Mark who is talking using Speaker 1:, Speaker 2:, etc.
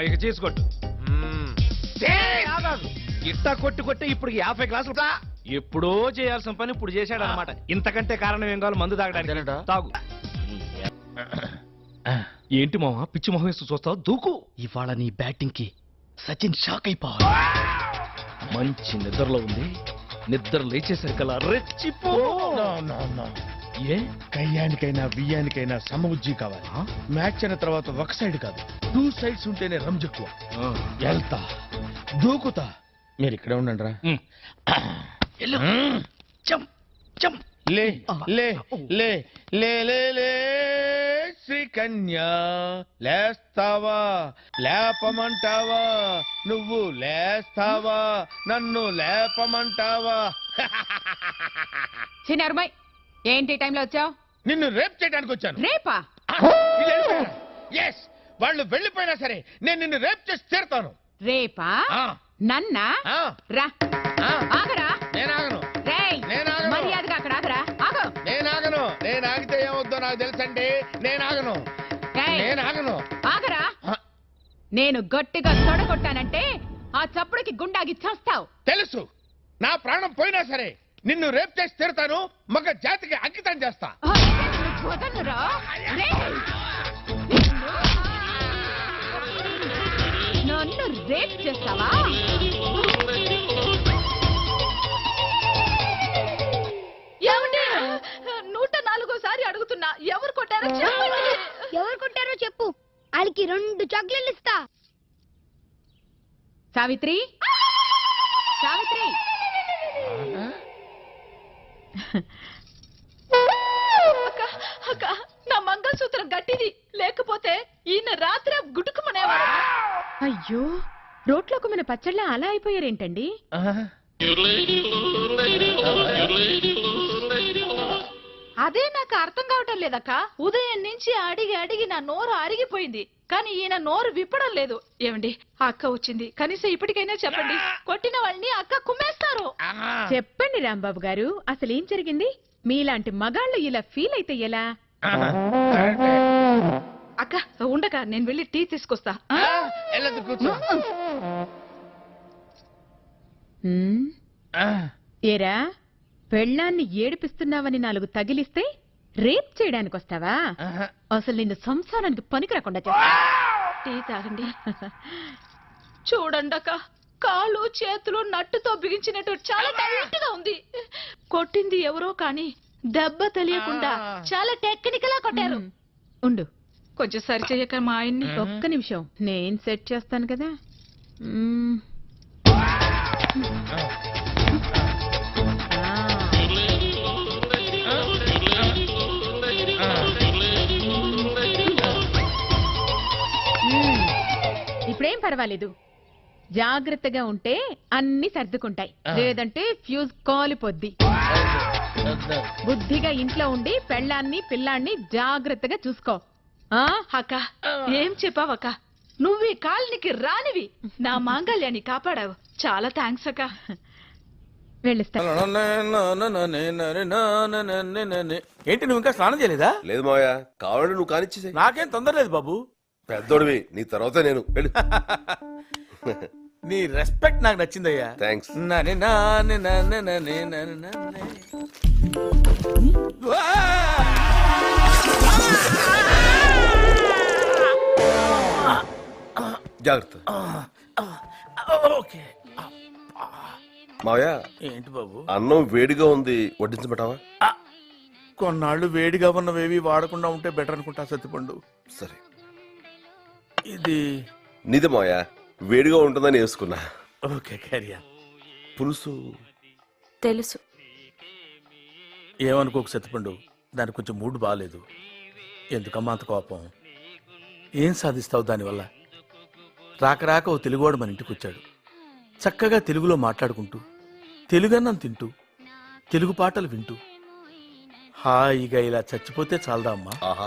Speaker 1: ఇక చేసుకోట్టు ఇట్టా కొట్టి కొట్టి ఇప్పుడు 50 గ్లాసులు ఎప్పుడో చేయాల్సిన పని ఇప్పుడు చేశాడు అనమాట. ఇంతకంటే కారణం ఏం కావాలి? మందు తాగడానికి. తాగు. ఏంటి మామ పిచ్చి మొహం వేస్తూ చూస్తావు? దూకు.
Speaker 2: ఇవాళ నీ బ్యాటింగ్ కి సచిన్ షాక్ అయిపోవాలి.
Speaker 1: మంచి నిద్రలో ఉంది. నిద్ర లేచేసరికల్లా రెచ్చిపో.
Speaker 2: ఏ కయ్యానికైనా బియ్యానికైనా సమబుజ్జి కావాలి. మ్యాచ్ అయిన తర్వాత ఒక సైడ్ కాదు, 2 సైడ్స్ ఉంటేనే రంజెక్కువ. వెళ్తా, దూకుతా. మీరు ఇక్కడే ఉండండి రా. లే లే లే లే లే లే శ్రీకన్యా, లేస్తావా లేపమంటావా? నువ్వు లేస్తావా నన్ను లేపమంటావా?
Speaker 3: చిన్నరుమై, ఏంటి టైంలో వచ్చావు?
Speaker 2: నిన్ను రేప్ చేయడానికి వచ్చాను.
Speaker 3: రేపా?
Speaker 2: ఎస్, వాళ్ళు వెళ్ళిపోయినా సరే నేను నిన్ను రేప్ చేసి తీరుతాను.
Speaker 3: రేపా? నన్నా? రా. ఆగరా.
Speaker 2: నేనాగను.
Speaker 3: మర్యాదగా అక్కడ ఆగరా. ఆగు.
Speaker 2: నేనాగను. నేను ఆగితే ఏమవుద్దో నాకు తెలుసండి. నేనాగను. నేనాగను.
Speaker 3: ఆగరా. నేను గట్టిగా తొడగొట్టానంటే ఆ చప్పుడుకి గుండాగి చేస్తావు.
Speaker 2: తెలుసు. నా ప్రాణం పోయినా సరే నిన్ను రేప్ చేసి తీరుతాను. మగ జాతికి అంకితం చేస్తా.
Speaker 3: నన్ను రేప్ చేస్తావా? ఏమండి, 104సారి అడుగుతున్నా, ఎవరు కొట్టారో చెప్పండి.
Speaker 4: ఎవరు కొట్టారో చెప్పు, వాళ్ళకి 2 చాక్లెట్లు ఇస్తా.
Speaker 3: సావిత్రి, సావిత్రి. అక్క, నా మంగళసూత్రం గట్టిది, లేకపోతే ఈయన రాత్రి గుడుకుమనేవాడు. అయ్యో, రోట్లోకి మన పచ్చళ్ళ అలా అయిపోయారేంటండి? అదే నాకు అర్థం కావటం లేదక్క. ఉదయం నుంచి అడిగి అడిగి నా నోరు అరిగిపోయింది, కానీ ఈయన నోరు విప్పడం లేదు. ఏమండి, అక్క వచ్చింది, కనీసం ఇప్పటికైనా చెప్పండి. కొట్టిన వాళ్ళని అక్క కుమ్మేస్తారు. చెప్పండి రాంబాబు గారు, అసలు ఏం జరిగింది? మీలాంటి మగాళ్ళు ఇలా ఫీల్ అయితే ఎలా? అక్క ఉండక, నేను వెళ్ళి టీ తీసుకొస్తా. ఏరా, పెళ్ళాన్ని ఏడిపిస్తున్నావని 4 తగిలిస్తే రేప్ చేయడానికి వస్తావా? అసలు నిన్ను సంసారానికి పనికి రాకుండా చేస్తా. టీ తాగండి. చూడండి అక్క, కాళ్ళు చేతులు నట్టుతో బిగించినట్టు చాలా టైట్ గా ఉంది. కొట్టింది ఎవరో కానీ దెబ్బ తెలియకుండా చాలా టెక్నికల్ గా కొట్టారు. ఉండు, కొంచెం సరి చెయ్యక మా ఆయన్ని. ఒక్క నిమిషం, నేను సెట్ చేస్తాను కదా. ఇప్పుడేం పర్వాలేదు, జాగ్రత్తగా ఉంటే అన్ని సర్దుకుంటాయి, లేదంటే ఫ్యూజ్ కాలిపోద్ది. బుద్ధిగా ఇంట్లో ఉండి పెళ్ళాన్ని పిల్లాన్ని జాగ్రత్తగా చూసుకో. అక్క, ఏం చెప్పావక్క? నువ్వు ఈ కాలనికి రానివి, నా మాంగళ్యాన్ని కాపాడావు. చాలా థ్యాంక్స్ అక్క. వెళ్ళిస్తా.
Speaker 5: ఏంటి, నువ్వు ఇంకా స్నానం చేయలేదా?
Speaker 6: లేదు మావయ్య, కావాలంటే నువ్వు కానిచ్చేసే.
Speaker 5: నాకేం తొందర లేదు బాబు.
Speaker 6: పెద్దోడివి, నీ తర్వాత నేను.
Speaker 5: నీ రెస్పెక్ట్ నాకు నచ్చిందయ్యా.
Speaker 6: థ్యాంక్స్. జాగ్రత్త. మావయ్య,
Speaker 5: ఏంటి బాబు?
Speaker 6: అన్నం వేడిగా ఉంది, వడ్డించబెట్టావా?
Speaker 5: కొన్నాళ్ళు వేడిగా ఉన్నవేవి వాడకుండా ఉంటే బెటర్ అనుకుంటా సత్తిపండు.
Speaker 6: సరే.
Speaker 5: ఇది
Speaker 6: నీదే మావయ్య, వేడిగా ఉంటుందని వేసుకున్నా.
Speaker 5: ఓకే, క్యారియా.
Speaker 6: పులుసు
Speaker 7: తెలుసు.
Speaker 5: ఏమనుకోకు సత్తిపండు, దానికి కొంచెం మూడ్ బాగాలేదు. ఎందుకమ్మా అంత కోపం? ఏం సాధిస్తావు దానివల్ల? రాక రాక ఓ తెలుగువాడు మన ఇంటికి వచ్చాడు. చక్కగా తెలుగులో మాట్లాడుకుంటూ, తెలుగన్నం తింటూ, తెలుగు పాటలు వింటూ హాయిగా ఇలా చచ్చిపోతే చాలదా అమ్మా?
Speaker 6: ఆహా.